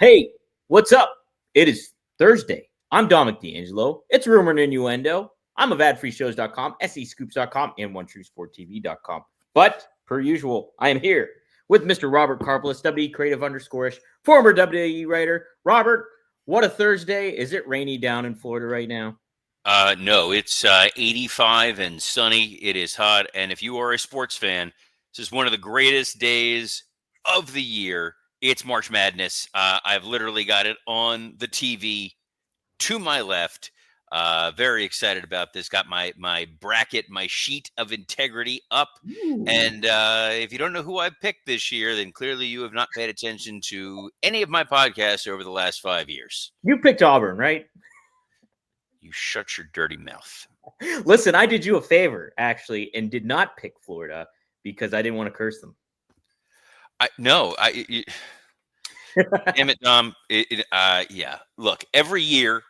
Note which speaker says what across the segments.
Speaker 1: Hey, what's up? It is Thursday. I'm Dominic D'Angelo. It's Rumor and Innuendo. I'm of adfreeshows.com, SEScoops.com, and OneTrueSportTV.com. But, per usual, I am here with Mr. Robert Karpelis, WWE Creative _ish, former WWE writer. Robert, what a Thursday. Is it rainy down in Florida right now?
Speaker 2: No, it's 85 and sunny. It is hot. And if you are a sports fan, this is one of the greatest days of the year. It's March Madness. I've literally got it on the TV to my left. Very excited about this. Got my bracket, my sheet of integrity up.
Speaker 1: Ooh.
Speaker 2: And if you don't know who I picked this year, then clearly you have not paid attention to any of my podcasts over the last 5 years.
Speaker 1: You picked Auburn, right?
Speaker 2: You shut your dirty mouth.
Speaker 1: Listen, I did you a favor, actually, and did not pick Florida because I didn't want to curse them.
Speaker 2: Damn it, Dom. Yeah. Look, every year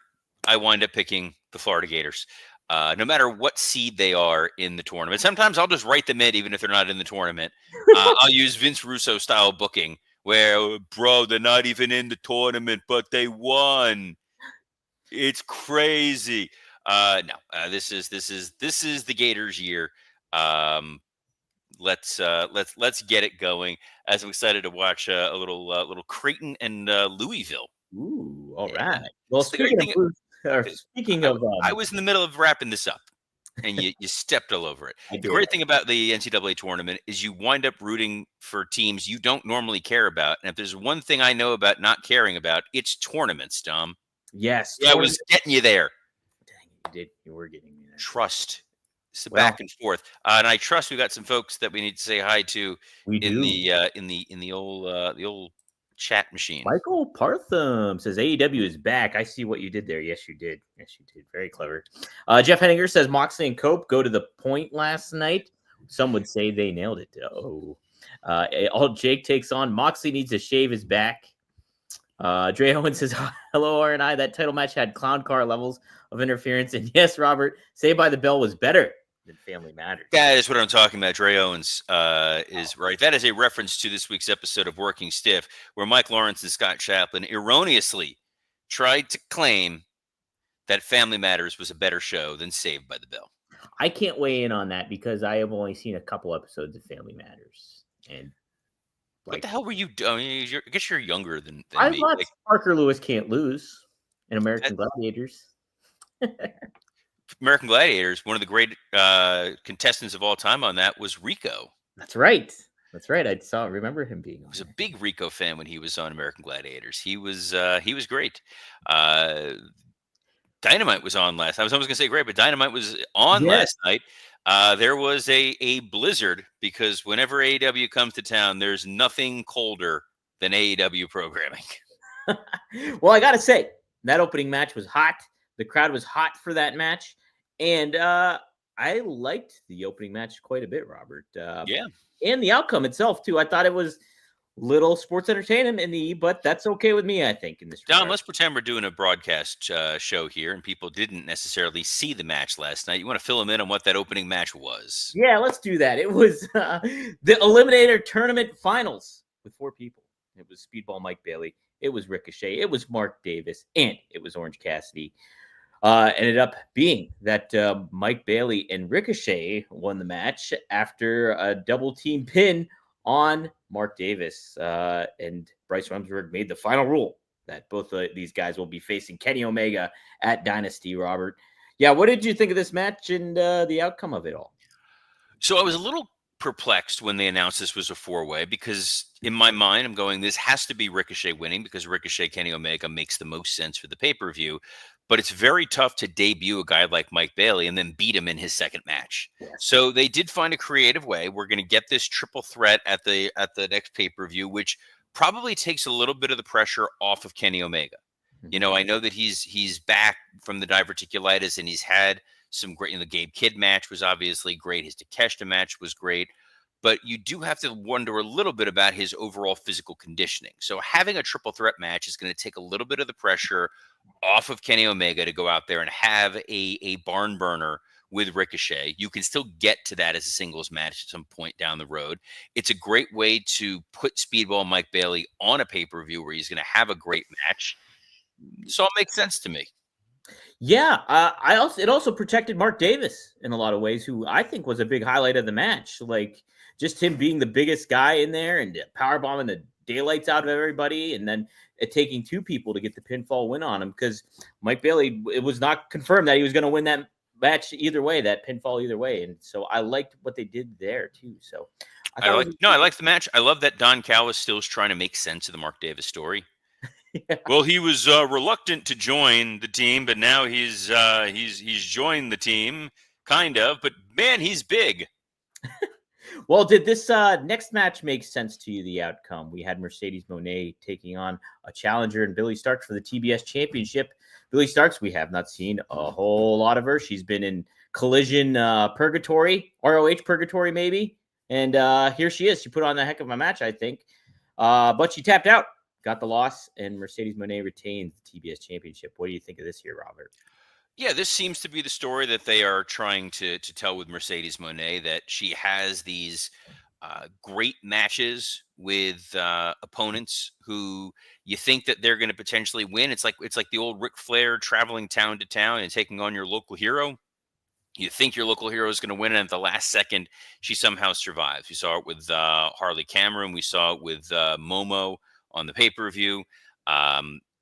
Speaker 2: I wind up picking the Florida Gators, no matter what seed they are in the tournament. Sometimes I'll just write them in, even if they're not in the tournament. I'll use Vince Russo style booking, where, bro, they're not even in the tournament, but they won. It's crazy. No, this is the Gators year. Let's get it going. As I'm excited to watch a little Creighton and Louisville.
Speaker 1: Ooh, all
Speaker 2: Yeah.
Speaker 1: right. Well, speaking of,
Speaker 2: I was in the middle of wrapping this up, and you stepped all over it. The great thing about the NCAA tournament is you wind up rooting for teams you don't normally care about. And if there's one thing I know about not caring about, it's tournaments, Dom.
Speaker 1: Yes.
Speaker 2: Yeah, I was getting you there.
Speaker 1: Dang, you were getting me there.
Speaker 2: Trust. It's back and forth. And I trust we got some folks that we need to say hi to the old chat machine.
Speaker 1: Michael Partham says AEW is back. I see what you did there. Yes, you did. Yes, you did. Very clever. Jeff Henninger says Moxley and Cope go to the point last night. Some would say they nailed it. Oh. All Jake takes on Moxley needs to shave his back. Dre Owen says, hello, R&I. That title match had clown car levels of interference. And yes, Robert, Saved by the Bell was better than Family Matters.
Speaker 2: That is what I'm talking about. Dre Owens is right. That is a reference to this week's episode of Working Stiff, where Mike Lawrence and Scott Chaplin erroneously tried to claim that Family Matters was a better show than Saved by the Bell.
Speaker 1: I can't weigh in on that because I have only seen a couple episodes of Family Matters. And
Speaker 2: what the hell were you doing? I guess you're younger than
Speaker 1: I
Speaker 2: me.
Speaker 1: watched Parker Lewis Can't Lose in American Gladiators.
Speaker 2: American Gladiators, one of the great contestants of all time on that was Rico.
Speaker 1: That's right. I remember him being.
Speaker 2: I was a big Rico fan when he was on American Gladiators. He was great. Dynamite was on last. I was almost gonna say great, but Dynamite was on last night. There was a blizzard because whenever AEW comes to town, there's nothing colder than AEW programming.
Speaker 1: Well, I gotta say that opening match was hot. The crowd was hot for that match, and I liked the opening match quite a bit, Robert.
Speaker 2: Yeah,
Speaker 1: and the outcome itself too. I thought it was little sports entertainment but that's okay with me. I think in this.
Speaker 2: Dom, let's pretend we're doing a broadcast show here, and people didn't necessarily see the match last night. You want to fill them in on what that opening match was?
Speaker 1: Yeah, let's do that. It was the Eliminator Tournament Finals with 4 people. It was Speedball Mike Bailey. It was Ricochet. It was Mark Davis, and it was Orange Cassidy. Ended up being that Mike Bailey and Ricochet won the match after a double team pin on Mark Davis. And Bryce Remsburg made the final rule that both these guys will be facing Kenny Omega at Dynasty, Robert. Yeah, what did you think of this match and the outcome of it all?
Speaker 2: So I was a little perplexed when they announced this was a 4-way because in my mind, I'm going, this has to be Ricochet winning because Ricochet Kenny Omega makes the most sense for the pay-per-view. But it's very tough to debut a guy like Mike Bailey and then beat him in his second match. Yes. So they did find a creative way. We're going to get this triple threat at the next pay-per-view, which probably takes a little bit of the pressure off of Kenny Omega. Mm-hmm. You know, I know that he's back from the diverticulitis and he's had some great. The Gabe Kidd match was obviously great. His Takeshita match was great. But you do have to wonder a little bit about his overall physical conditioning. So having a triple threat match is going to take a little bit of the pressure off of Kenny Omega to go out there and have a barn burner with Ricochet. You can still get to that as a singles match at some point down the road. It's a great way to put Speedball Mike Bailey on a pay-per-view where he's going to have a great match. This all makes sense to me.
Speaker 1: Yeah, it also protected Mark Davis in a lot of ways, who I think was a big highlight of the match. Like just him being the biggest guy in there and power bombing the daylights out of everybody, and then taking two people to get the pinfall win on him, because Mike Bailey, it was not confirmed that he was going to win that match either way, that pinfall either way, and so I liked what they did there too. So
Speaker 2: I like the match. I love that Don Callis still is trying to make sense of the Mark Davis story.
Speaker 1: Yeah.
Speaker 2: Well, he was reluctant to join the team, but now he's joined the team, kind of. But man, he's big.
Speaker 1: Well, did this next match make sense to you, the outcome? We had Mercedes Moné taking on a challenger and Billy Starks for the TBS Championship. Billy Starks, we have not seen a whole lot of her. She's been in Collision Purgatory, ROH Purgatory maybe. And here she is. She put on a heck of a match, I think. But she tapped out, got the loss, and Mercedes Moné retains the TBS Championship. What do you think of this here, Robert?
Speaker 2: Yeah, this seems to be the story that they are trying to tell with Mercedes Moné, that she has these great matches with opponents who you think that they're going to potentially win. It's like the old Ric Flair traveling town to town and taking on your local hero. You think your local hero is going to win, and at the last second, she somehow survives. We saw it with Harley Cameron. We saw it with Momo on the pay-per-view.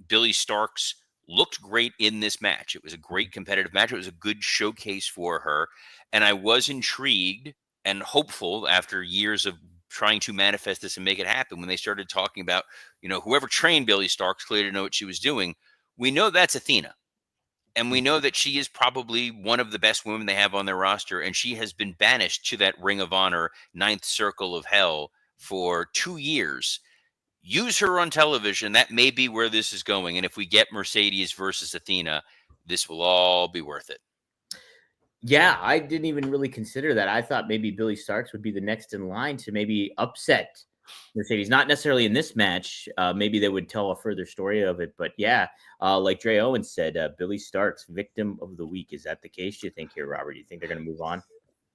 Speaker 2: Billy Starks looked great in this match. It was a great competitive match. It was a good showcase for her. And I was intrigued and hopeful after years of trying to manifest this and make it happen when they started talking about, whoever trained Billy Starks clearly didn't know what she was doing. We know that's Athena. And we know that she is probably one of the best women they have on their roster. And she has been banished to that Ring of Honor, ninth circle of hell for 2 years. Use her on television. That may be where this is going. And if we get Mercedes versus Athena, this will all be worth it.
Speaker 1: Yeah, I didn't even really consider that. I thought maybe Billy Starks would be the next in line to maybe upset Mercedes. Not necessarily in this match. Maybe they would tell a further story of it. But yeah, like Dre Owens said, Billy Starks, victim of the week. Is that the case, do you think, here, Robert? Do you think they're going to move on?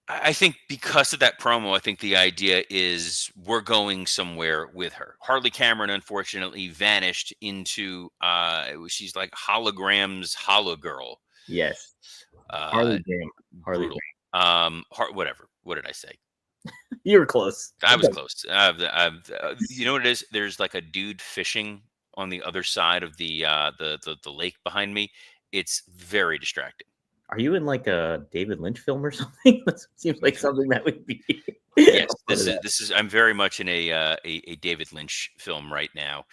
Speaker 2: I think because of that promo, I think the idea is we're going somewhere with her. Harley Cameron, unfortunately, vanished into she's like holograms, girl.
Speaker 1: Yes. Harley
Speaker 2: brutal. Whatever. What did I say?
Speaker 1: You were close.
Speaker 2: I was close. You know what it is? There's like a dude fishing on the other side of the lake behind me. It's very distracting.
Speaker 1: Are you in like a David Lynch film or something? That seems like something that would be.
Speaker 2: Yes, this is. I'm very much in a David Lynch film right now.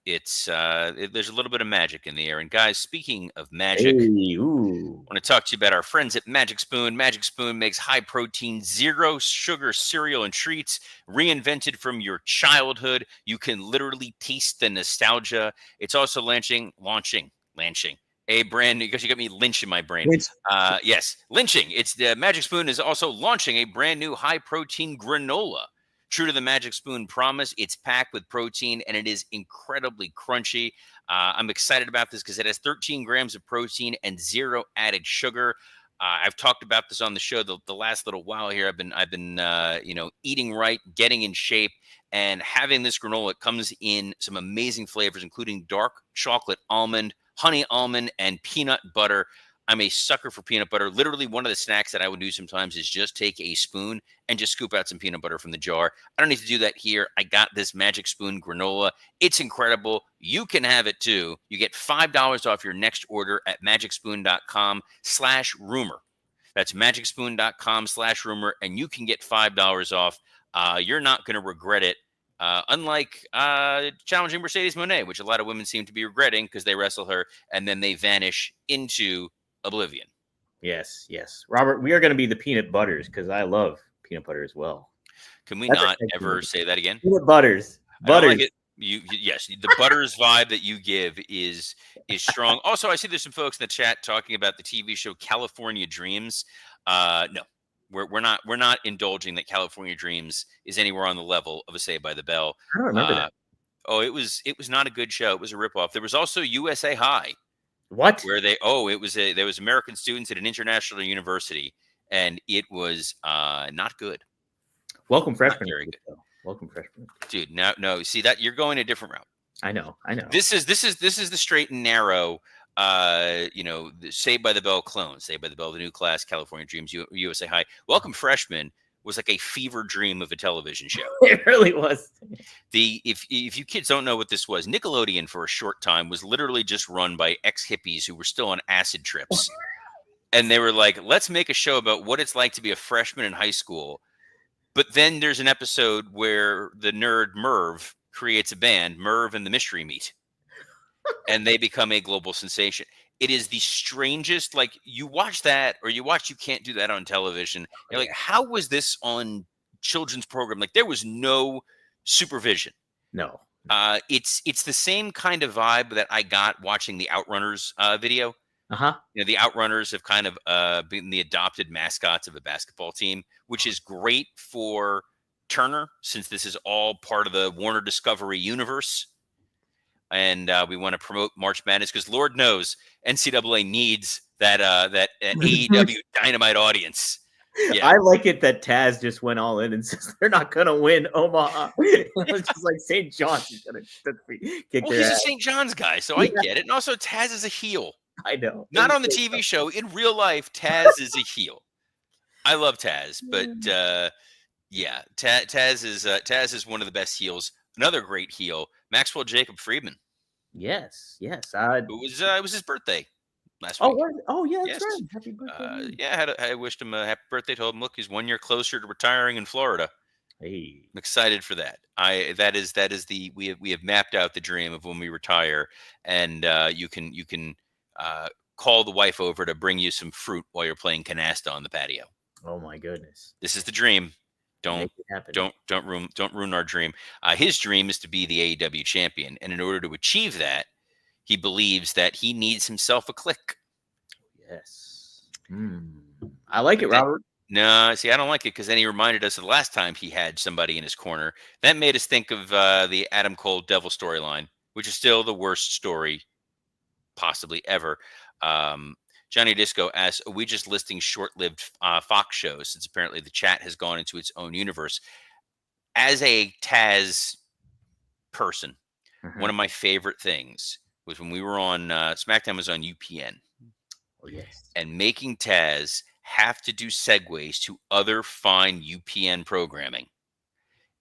Speaker 2: There's a little bit of magic in the air. And guys, speaking of magic, I want to talk to you about our friends at Magic Spoon. Magic Spoon makes high protein, zero sugar cereal and treats reinvented from your childhood. You can literally taste the nostalgia. It's also launching a brand new, because you got me Lynch in my brain. Yes, lynching. It's the Magic Spoon is also launching a brand new high protein granola. True to the Magic Spoon promise, it's packed with protein and it is incredibly crunchy. I'm excited about this because it has 13 grams of protein and zero added sugar. I've talked about this on the show the last little while here. I've been eating right, getting in shape, and having this granola. It comes in some amazing flavors, including dark chocolate almond, honey almond, and peanut butter. I'm a sucker for peanut butter. Literally, one of the snacks that I would do sometimes is just take a spoon and just scoop out some peanut butter from the jar. I don't need to do that here. I got this Magic Spoon granola. It's incredible. You can have it too. You get $5 off your next order at magicspoon.com/rumor. That's magicspoon.com/rumor, and you can get $5 off. You're not going to regret it. Unlike challenging Mercedes Moné, which a lot of women seem to be regretting because they wrestle her and then they vanish into oblivion.
Speaker 1: Yes. Robert, we are going to be the peanut butters because I love peanut butter as well.
Speaker 2: Can we not ever say that again?
Speaker 1: Peanut butters.
Speaker 2: Like it. Yes, the butters vibe that you give is strong. Also, I see there's some folks in the chat talking about the TV show California Dreams. No, we're not indulging that California Dreams is anywhere on the level of a Saved by the Bell.
Speaker 1: I don't remember that.
Speaker 2: Oh, it was not a good show. It was a ripoff. There was also USA High.
Speaker 1: What?
Speaker 2: where there was American students at an international university, and it was not good.
Speaker 1: Welcome
Speaker 2: Not
Speaker 1: freshman.
Speaker 2: very good.
Speaker 1: Welcome freshman.
Speaker 2: Dude, no, see that you're going a different route.
Speaker 1: I know.
Speaker 2: This is the straight and narrow. The Saved by the Bell clone, Saved by the Bell, the new class, California Dreams, USA High. Welcome Freshman was like a fever dream of a television show.
Speaker 1: It really was.
Speaker 2: If you kids don't know what this was, Nickelodeon for a short time was literally just run by ex-hippies who were still on acid trips. And they were like, let's make a show about what it's like to be a freshman in high school. But then there's an episode where the nerd Merv creates a band, Merv and the Mystery Meat, and they become a global sensation. It is the strangest, like you watch that or you watch You Can't Do That on television. You're like, how was this on children's program? Like there was no supervision.
Speaker 1: No.
Speaker 2: It's the same kind of vibe that I got watching the Outrunners video. The Outrunners have kind of been the adopted mascots of a basketball team, which is great for Turner since this is all part of the Warner Discovery universe. And we want to promote March Madness because Lord knows NCAA needs that AEW Dynamite audience. Yeah.
Speaker 1: I like it that Taz just went all in and says they're not going to win Omaha. It was just like St. John's is going to kick their
Speaker 2: he's
Speaker 1: ass.
Speaker 2: a St. John's guy, so I get it. And also Taz is a heel.
Speaker 1: I know.
Speaker 2: Not on the TV show. In real life, Taz is a heel. I love Taz, but yeah, Taz is one of the best heels. Another great heel, Maxwell Jacob Friedman.
Speaker 1: Yes.
Speaker 2: It was his birthday last
Speaker 1: week.
Speaker 2: Yeah,
Speaker 1: that's right. Happy birthday.
Speaker 2: I wished him a happy birthday. Told him, look, he's 1 year closer to retiring in Florida.
Speaker 1: Hey,
Speaker 2: I'm excited for that. We have mapped out the dream of when we retire, and you can call the wife over to bring you some fruit while you're playing canasta on the patio.
Speaker 1: Oh my goodness.
Speaker 2: This is the dream. Don't ruin our dream. His dream is to be the AEW champion, and in order to achieve that, he believes that he needs himself a clique.
Speaker 1: Yes. I like it, Robert.
Speaker 2: No, see, I don't like it because then he reminded us of the last time he had somebody in his corner. That made us think of the Adam Cole Devil storyline, which is still the worst story possibly ever. Johnny Disco asks, are we just listing short-lived Fox shows since apparently the chat has gone into its own universe? As a Taz person, one of my favorite things was when we were on SmackDown was on UPN.
Speaker 1: Oh, yes.
Speaker 2: And making Taz have to do segues to other fine UPN programming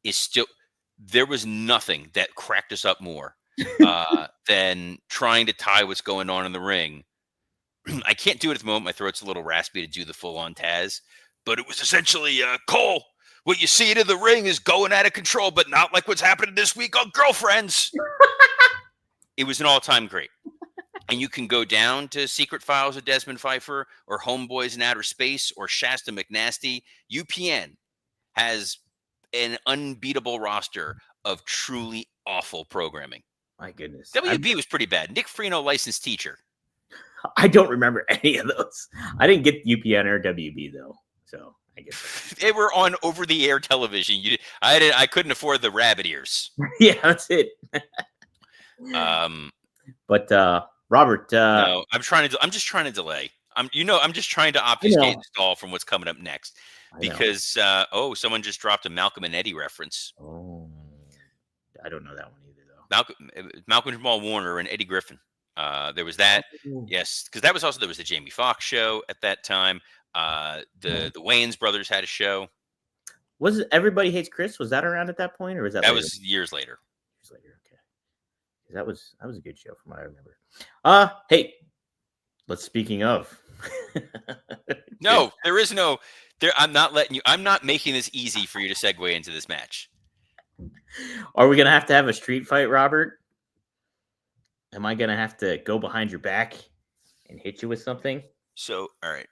Speaker 2: is still, there was nothing that cracked us up more than trying to tie what's going on in the ring. I can't do it at the moment. My throat's a little raspy to do the full-on Taz, but it was essentially, Cole, what you see in the ring is going out of control, but not like what's happening this week on Girlfriends. It was an all-time great. And you can go down to Secret Files of Desmond Pfeiffer or Homeboys in Outer Space or Shasta McNasty. UPN has an unbeatable roster of truly awful programming.
Speaker 1: My goodness.
Speaker 2: WB was pretty bad. Nick Freno, licensed teacher.
Speaker 1: I don't remember any of those. I didn't get UPN or WB though, so I guess
Speaker 2: they were on over-the-air television. I couldn't afford the rabbit ears.
Speaker 1: Yeah, that's it. But Robert,
Speaker 2: no, I'm just trying to delay. I'm just trying to obfuscate the stall from what's coming up next because someone just dropped a Malcolm and Eddie reference.
Speaker 1: Oh, I don't know that one either though.
Speaker 2: Malcolm Jamal Warner and Eddie Griffin. There was that. Yes, because there was the Jamie Foxx show at that time. The Wayans brothers had a show.
Speaker 1: Was it Everybody Hates Chris? Was that around at that point, or was that
Speaker 2: later? Was years later?
Speaker 1: Years later, okay. That was a good show from what I remember. Hey, speaking of.
Speaker 2: No, there is no. I'm not making this easy for you to segue into this match.
Speaker 1: Are we gonna have to have a street fight, Robert? Am I going to have to go behind your back and hit you with something?
Speaker 2: So, all right.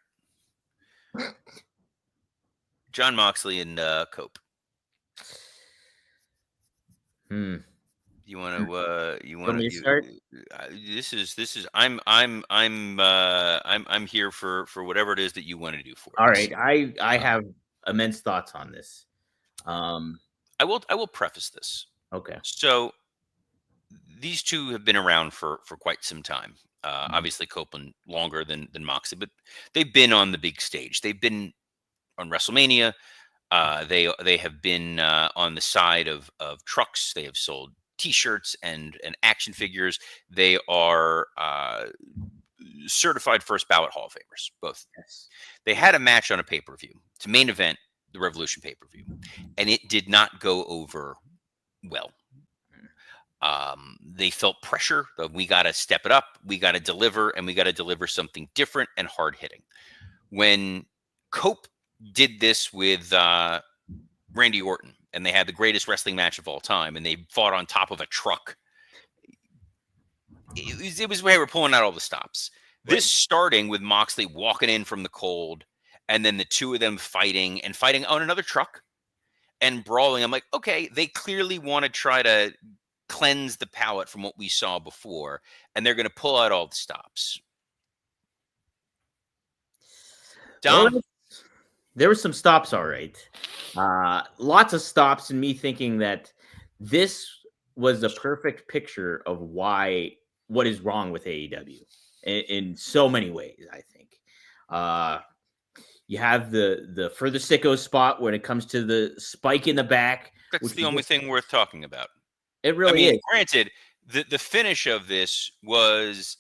Speaker 2: John Moxley and Cope. You want to
Speaker 1: start?
Speaker 2: This is I'm here for whatever it is that you want to do for
Speaker 1: us. All right. I have immense thoughts on this.
Speaker 2: I will preface this.
Speaker 1: Okay.
Speaker 2: So these two have been around for quite some time. Obviously, Copeland longer than Moxley, but they've been on the big stage. They've been on WrestleMania. They have been on the side of trucks. They have sold T-shirts and action figures. They are certified first ballot Hall of Famers, both.
Speaker 1: Yes.
Speaker 2: They had a match on a pay-per-view. It's a main event, the Revolution pay-per-view, and it did not go over well. They felt pressure that we got to step it up, we got to deliver, and we got to deliver something different and hard hitting. When Cope did this with Randy Orton, and they had the greatest wrestling match of all time, and they fought on top of a truck. It was where we're pulling out all the stops. Right. This starting with Moxley walking in from the cold, and then the two of them fighting on another truck and brawling. I'm like, okay, they clearly want to try to cleanse the palate from what we saw before, and they're going to pull out all the stops. Dom?
Speaker 1: Well, there were some stops, all right. Lots of stops, and me thinking that this was the perfect picture of what is wrong with AEW in so many ways. I think you have the for the sicko spot when it comes to the spike in the back.
Speaker 2: That's the only thing worth talking about.
Speaker 1: It really is.
Speaker 2: Granted, the finish of this was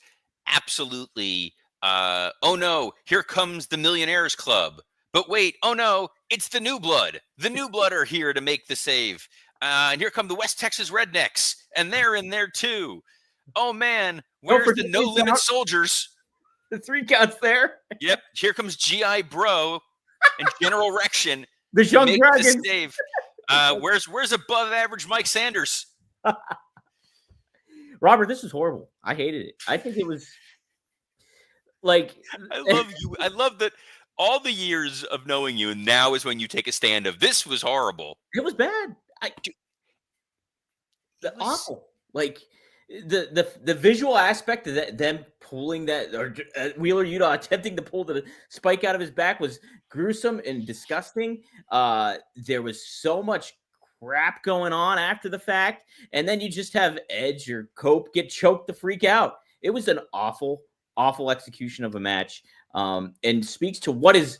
Speaker 2: absolutely, oh no, here comes the Millionaires Club. But wait, oh no, it's the New Blood. The New Blood are here to make the save. And here come the West Texas Rednecks, and they're in there too. Oh man, where's the No Limit Soldiers?
Speaker 1: The 3 counts there.
Speaker 2: Yep, here comes G.I. Bro and General Rection.
Speaker 1: The Young Dragons.
Speaker 2: Save. Where's above average Mike Sanders?
Speaker 1: Robert, this is horrible. I hated it. I think it was like
Speaker 2: I love you. I love that all the years of knowing you, and now is when you take a stand of this was horrible.
Speaker 1: It was bad. Awful. Like the visual aspect of that, them pulling that, or Wheeler Yuta attempting to pull the spike out of his back was gruesome and disgusting. There was so much crap going on after the fact, and then you just have Edge or Cope get choked the freak out. It was an awful execution of a match, and speaks to what is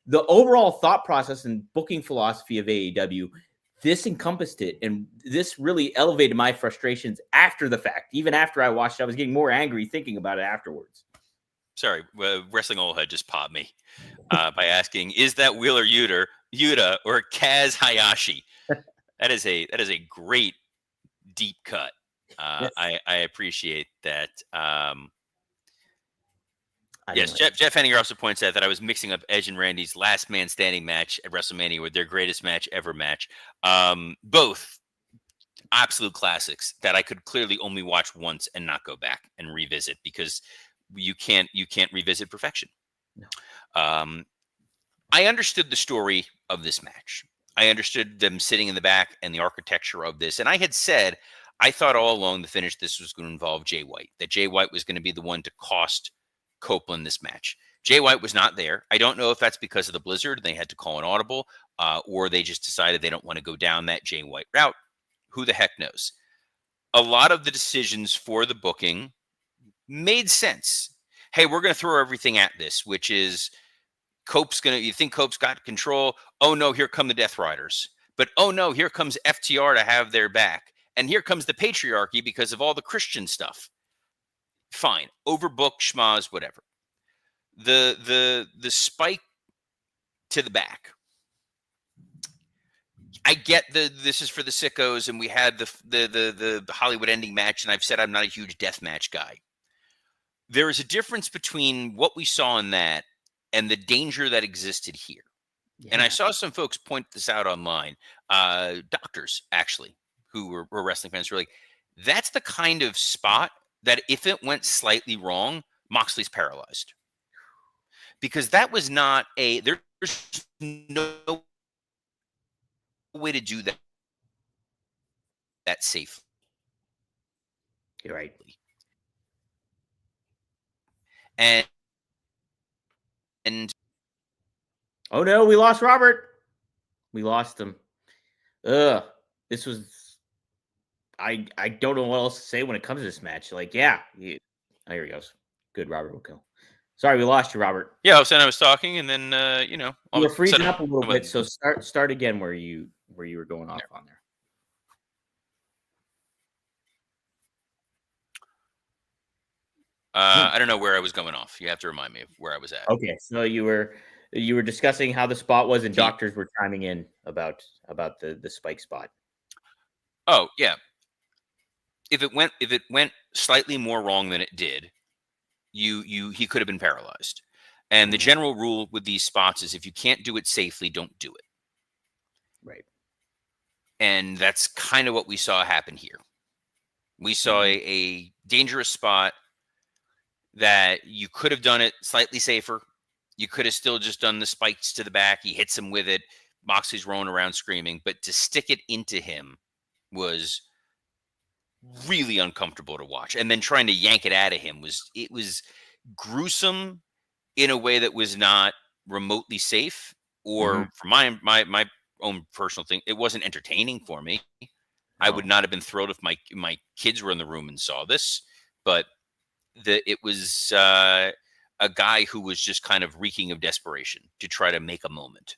Speaker 1: the overall thought process and booking philosophy of AEW. This encompassed it, and this really elevated my frustrations after the fact. Even after I watched it, I was getting more angry thinking about it afterwards.
Speaker 2: Sorry, Wrestling Old Head just popped me by asking, is that Wheeler Yuta or Kaz Hayashi? That is a great deep cut. Yes. I appreciate that. Yes, Jeff Henninger also points out that I was mixing up Edge and Randy's last man standing match at WrestleMania with their greatest match ever match. Both absolute classics that I could clearly only watch once and not go back and revisit, because you can't revisit perfection. No. I understood the story of this match. I understood them sitting in the back and the architecture of this. And I had said, I thought all along the finish this was going to involve Jay White, that Jay White was going to be the one to cost Copeland this match. Jay White was not there. I don't know if that's because of the blizzard, they had to call an audible, or they just decided they don't want to go down that Jay White route. Who the heck knows? A lot of the decisions for the booking made sense. Hey, we're going to throw everything at this, which is you think Cope's got control? Oh no, here come the Death Riders. But oh no, here comes FTR to have their back. And here comes the patriarchy because of all the Christian stuff. Fine, overbooked, schmaz, whatever. The spike to the back. I get this is for the sickos, and we had the Hollywood ending match, and I've said I'm not a huge death match guy. There is a difference between what we saw in that and the danger that existed here. Yeah. And I saw some folks point this out online. Doctors, actually, who were wrestling fans, were like, that's the kind of spot that if it went slightly wrong, Moxley's paralyzed. Because that was not there's no way to do that safely.
Speaker 1: You're right.
Speaker 2: And
Speaker 1: oh no, we lost Robert. We lost him. This was I don't know what else to say when it comes to this match. Like, yeah, here he goes. Good, Robert will kill. Sorry, we lost you, Robert.
Speaker 2: Yeah, I was saying I was talking, and then all
Speaker 1: You
Speaker 2: of
Speaker 1: were
Speaker 2: a
Speaker 1: freezing
Speaker 2: sudden,
Speaker 1: up a little bit, so start again where you were going off on there.
Speaker 2: I don't know where I was going off. You have to remind me of where I was at.
Speaker 1: Okay, so you were discussing how the spot was, and doctors were chiming in about the spike spot.
Speaker 2: Oh yeah, if it went slightly more wrong than it did, he could have been paralyzed. And the general rule with these spots is if you can't do it safely, don't do it.
Speaker 1: Right.
Speaker 2: And that's kind of what we saw happen here. We saw a dangerous spot that you could have done it slightly safer. You could have still just done the spikes to the back. He hits him with it. Moxley's rolling around screaming. But to stick it into him was really uncomfortable to watch. And then trying to yank it out of him was gruesome in a way that was not remotely safe. Or for my own personal thing, it wasn't entertaining for me. I would not have been thrilled if my kids were in the room and saw this. But it was a guy who was just kind of reeking of desperation to try to make a moment.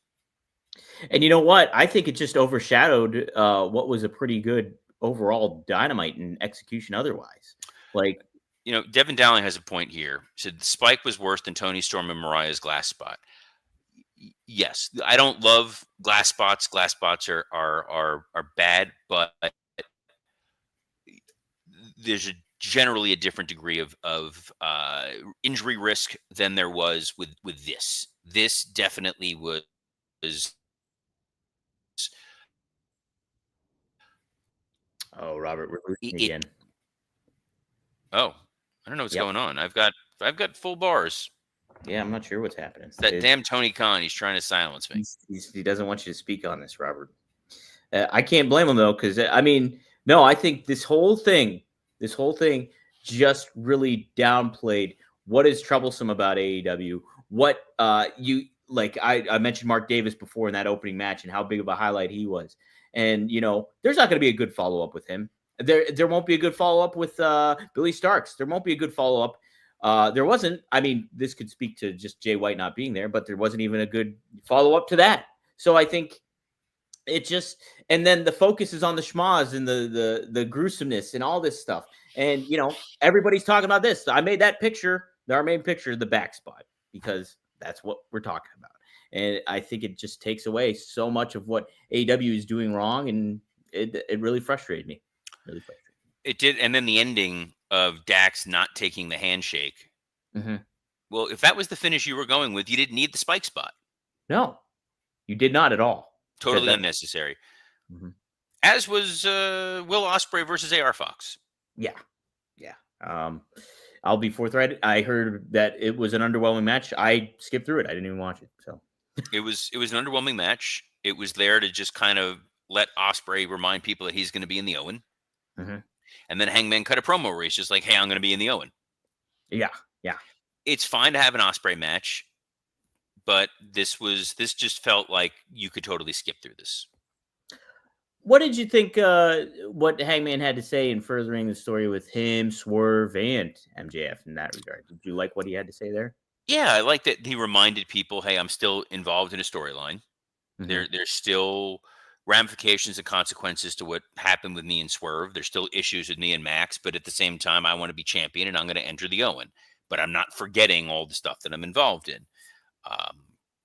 Speaker 1: And you know what? I think it just overshadowed what was a pretty good overall Dynamite and execution otherwise. Like,
Speaker 2: Devin Dowling has a point here. He said the spike was worse than Tony Storm and Mariah's glass spot. Yes, I don't love glass spots. Glass spots are bad, but there's generally a different degree of injury risk than there was with this. This definitely was.
Speaker 1: Oh, Robert, we're losing again.
Speaker 2: Oh, I don't know what's going on. I've got full bars.
Speaker 1: Yeah, I'm not sure what's happening.
Speaker 2: It's that damn Tony Khan. He's trying to silence me.
Speaker 1: He doesn't want you to speak on this, Robert. I can't blame him though, because no, I think this whole thing just really downplayed what is troublesome about AEW. What I mentioned Mark Davis before in that opening match and how big of a highlight he was. And there's not going to be a good follow up with him. There won't be a good follow up with Billy Starks. There won't be a good follow up. There wasn't. I mean, this could speak to just Jay White not being there, but there wasn't even a good follow up to that. So I think it just, and then the focus is on the schmaz and the gruesomeness and all this stuff. And everybody's talking about this. I made that picture, our main picture, the back spot, because that's what we're talking about. And I think it just takes away so much of what AEW is doing wrong, and it really frustrated me.
Speaker 2: It did, and then the ending of Dax not taking the handshake. Well, if that was the finish you were going with, you didn't need the spike spot.
Speaker 1: No, you did not at all.
Speaker 2: Totally unnecessary. As was Will Ospreay versus AR Fox.
Speaker 1: Yeah. I'll be forthright. I heard that it was an underwhelming match. I skipped through it. I didn't even watch it. So
Speaker 2: it was an underwhelming match. It was there to just kind of let Ospreay remind people that he's going to be in the Owen. And then Hangman cut a promo where he's just like, "Hey, I'm going to be in the Owen."
Speaker 1: Yeah.
Speaker 2: It's fine to have an Ospreay match, but this just felt like you could totally skip through this.
Speaker 1: What did you think? What Hangman had to say in furthering the story with him, Swerve, and MJF in that regard? Did you like what he had to say there?
Speaker 2: Yeah, I like that he reminded people, "Hey, I'm still involved in a storyline. There's still ramifications and consequences to what happened with me and Swerve. There's still issues with me and Max, but at the same time, I want to be champion and I'm going to enter the Owen. But I'm not forgetting all the stuff that I'm involved in."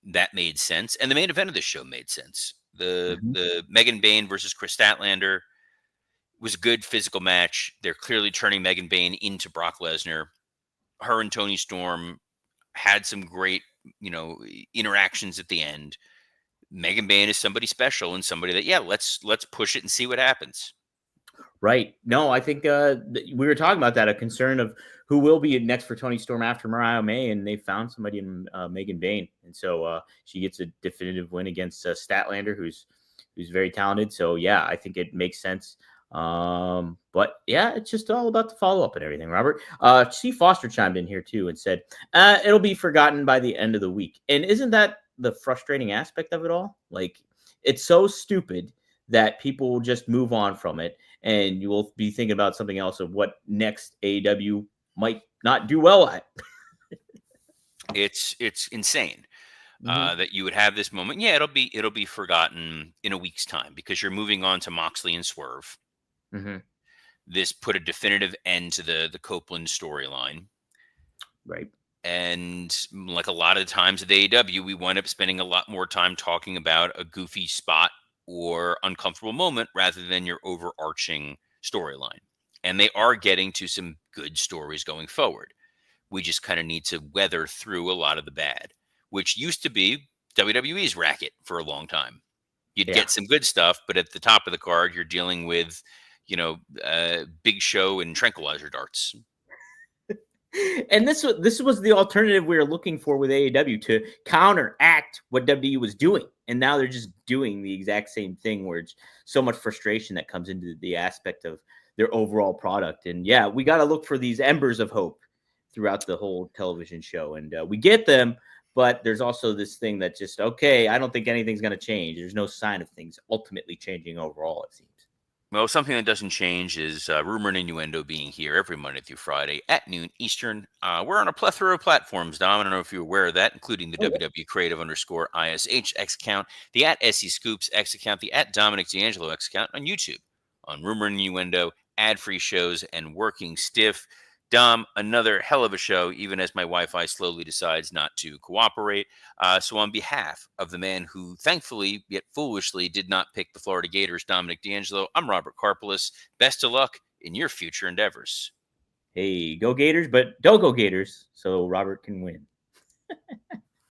Speaker 2: That made sense, and the main event of this show made sense. The Megan Bayne versus Chris Statlander was a good physical match. They're clearly turning Megan Bayne into Brock Lesnar. Her and Tony Storm had some great, interactions at the end. Megan Bayne is somebody special and somebody that, let's push it and see what happens.
Speaker 1: Right. No, I think we were talking about that, a concern of who will be next for Tony Storm after Mariah May, and they found somebody in Megan Bayne. And so she gets a definitive win against Statlander, who's very talented. So, yeah, I think it makes sense. But, yeah, it's just all about the follow-up and everything, Robert. C. Foster chimed in here, too, and said, it'll be forgotten by the end of the week. And isn't that the frustrating aspect of it all? Like, it's so stupid that people will just move on from it, and you will be thinking about something else of what next AEW might not do well at.
Speaker 2: It's insane
Speaker 1: Mhm.
Speaker 2: that you would have this moment. Yeah, it'll be forgotten in a week's time because you're moving on to Moxley and Swerve.
Speaker 1: Mhm.
Speaker 2: This put a definitive end to the Copeland storyline.
Speaker 1: Right.
Speaker 2: And like a lot of the times at AEW, we wind up spending a lot more time talking about a goofy spot or uncomfortable moment rather than your overarching storyline. And they are getting to some good stories going forward. We just kind of need to weather through a lot of the bad, which used to be WWE's racket for a long time. You'd
Speaker 1: Yeah.
Speaker 2: get some good stuff, but at the top of the card, you're dealing with, Big Show and tranquilizer darts.
Speaker 1: And this was the alternative we were looking for with AEW to counteract what WWE was doing, and now they're just doing the exact same thing, where it's so much frustration that comes into the aspect of their overall product. And yeah, we got to look for these embers of hope throughout the whole television show, and we get them. But there's also this thing that just okay, I don't think anything's going to change. There's no sign of things ultimately changing overall. It seems.
Speaker 2: Well, something that doesn't change is Rumor and Innuendo being here every Monday through Friday at noon Eastern. We're on a plethora of platforms, Dom. I don't know if you're aware of that, including the
Speaker 1: Oh, yeah.
Speaker 2: WW Creative _ ISH X account, the at SE Scoops X account, the at Dominic D'Angelo X account on YouTube, on Rumor and Innuendo, ad-free shows, and Working Stiff. Dom, another hell of a show, even as my Wi-Fi slowly decides not to cooperate. So on behalf of the man who thankfully, yet foolishly, did not pick the Florida Gators, Dominic D'Angelo, I'm Robert Karpolis. Best of luck in your future endeavors.
Speaker 1: Hey, go Gators, but don't go Gators, so Robert can win.